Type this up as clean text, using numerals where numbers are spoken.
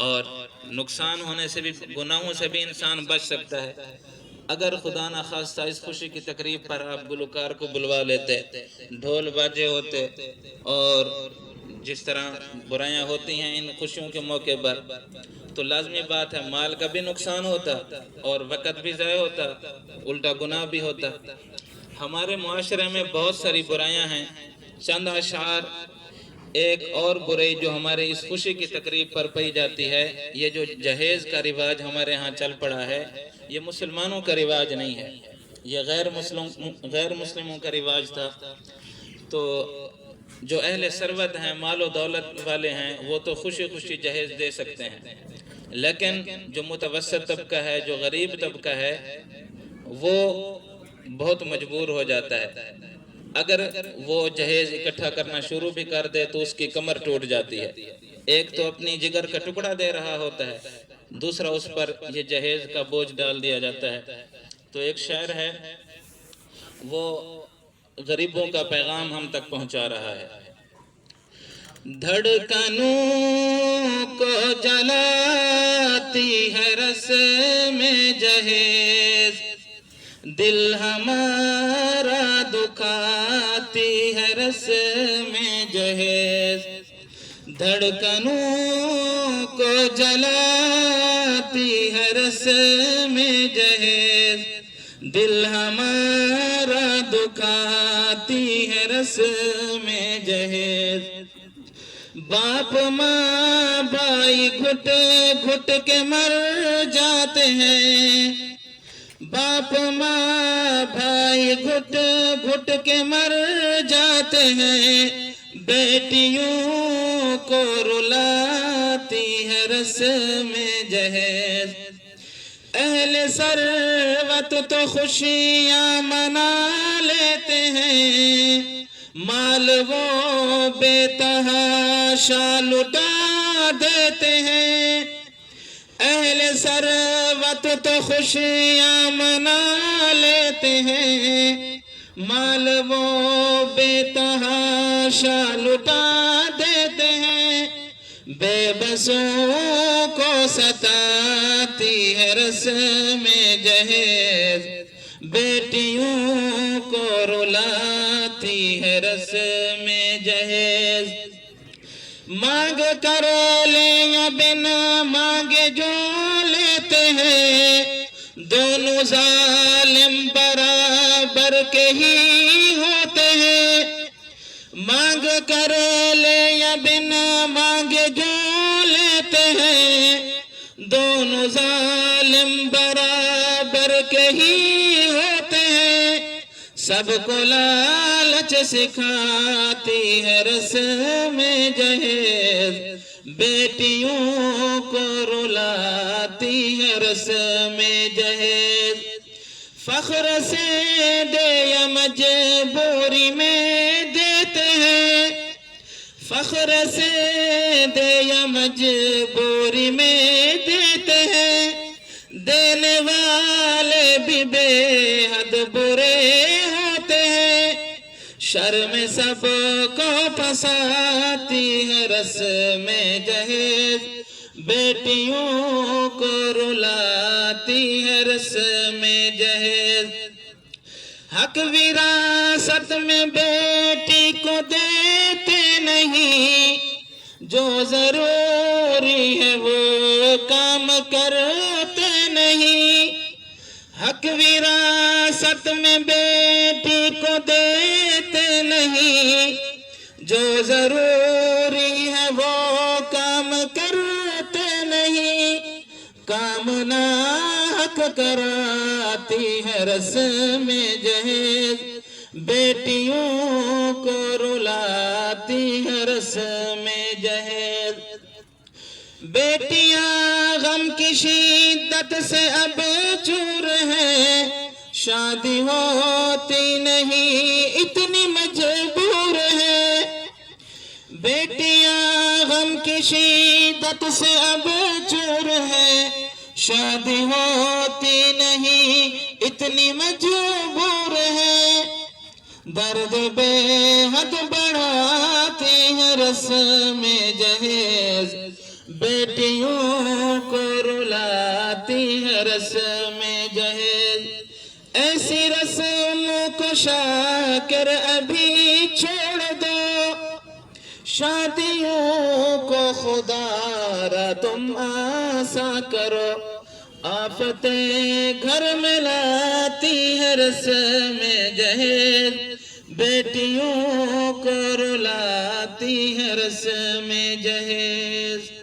اور نقصان ہونے سے بھی، گناہوں سے بھی انسان بچ سکتا ہے۔ اگر خدا نہ خواستہ اس خوشی کی تقریب پر آپ گلوکار کو بلوا لیتے، ڈھول باجے ہوتے، اور جس طرح برائیاں ہوتی ہیں ان خوشیوں کے موقع پر، تو لازمی بات ہے مال کا بھی نقصان ہوتا اور وقت بھی ضائع ہوتا، الٹا گناہ بھی ہوتا۔ ہمارے معاشرے میں بہت ساری برائیاں ہیں۔ چند اشعار، ایک اور برائی جو ہمارے اس خوشی کی تقریب پر پائی جاتی ہے، یہ جو جہیز کا رواج ہمارے ہاں چل پڑا ہے، یہ مسلمانوں کا رواج نہیں ہے، یہ غیر مسلموں کا رواج تھا۔ تو جو اہل ثروت ہیں، مال و دولت والے ہیں، وہ تو خوشی خوشی جہیز دے سکتے ہیں، لیکن جو متوسط طبقہ ہے، جو غریب طبقہ ہے، وہ بہت مجبور ہو جاتا ہے۔ اگر وہ جہیز اکٹھا کرنا شروع بھی کر دے تو اس کی کمر ٹوٹ جاتی ہے۔ ایک تو اپنی جگر کا ٹکڑا دے رہا ہوتا ہے، دوسرا اس پر یہ جہیز کا بوجھ ڈال دیا جاتا ہے۔ تو ایک شاعر ہے، وہ غریبوں کا پیغام ہم تک پہنچا رہا ہے۔ دھڑکنوں کو جلاتی ہے رس میں جہیز، دل ہمارا دکھاتی ہے رس میں جہیز، دھڑکنوں کو جلاتی ہے رس میں جہیز، دل ہمارا دکھاتی ہے رس میں جہیز، باپ ماں بھائی گھٹ گھٹ کے مر جاتے ہیں، باپ ماں بھائی گھٹ گھٹ کے مر جاتے ہیں، بیٹیوں کو رلاتی ہے رس میں جہیز، اہل ثروت تو خوشیاں منا لیتے ہیں، مال وہ بے تحاشا لٹا دیتے ہیں، اہل ثروت تو خوشیاں منا لیتے ہیں، مال وہ بے تحاشا لٹا دیتے ہیں، بے بسوں کو ستاتی ہے رس میں جہیز، بیٹیوں کو رلاتی ہے رس میں جہیز، مانگ کر لیں یا بنا مانگے جو لیتے ہیں، دونوں ظالم برابر کے ہی ہوتے ہیں، مانگ کر لیں یا بنا مانگے جو لیتے ہیں، دونوں ظالم برابر کے ہی ہوتے ہیں، سب کو لالچ سکھاتی ہے رس میں جہیز، بیٹیوں کو رلاتی ہے رس میں جہیز، فخر سے دے یا مجبوری میں دیتے ہیں، فخر سے دے یا مجبوری میں دیتے ہیں، دینے والے بھی بے حد برے ہوتے ہیں، شرم سب کو پساتی ہے رس میں جہیز، بیٹیوں کو رلاتی ہے رس میں جہیز، حق وراثت میں بیٹی کو دیتے نہیں، جو ضروری ہے وہ کام کرتے نہیں، حق وراثت میں بیٹی کو دیتے نہیں، جو ضروری ہے وہ کام کرتے نہیں، کام ناحق کراتی ہے رس میں جہیز، بیٹیوں کو رلاتی ہے رس میں جہیز، بیٹیاں غم کی شدت سے اب چور ہیں، شادی ہوتی نہیں اتنی مجبور ہے، بیٹیاں غم کی شدت سے اب چور ہے، شادی ہوتی نہیں اتنی مجبور ہے، درد بے حد بڑھاتی ہے رس میں جہیز، بیٹیوں کو رلاتی ہے رسم جہیز، ایسی رسم کو شاکر ابھی چھوڑ دو، شادیوں کو خدا را تم آسا کرو، آفتیں گھر میں لاتی ہے رسم جہیز، بیٹیوں کو رلاتی ہے رسم جہیز۔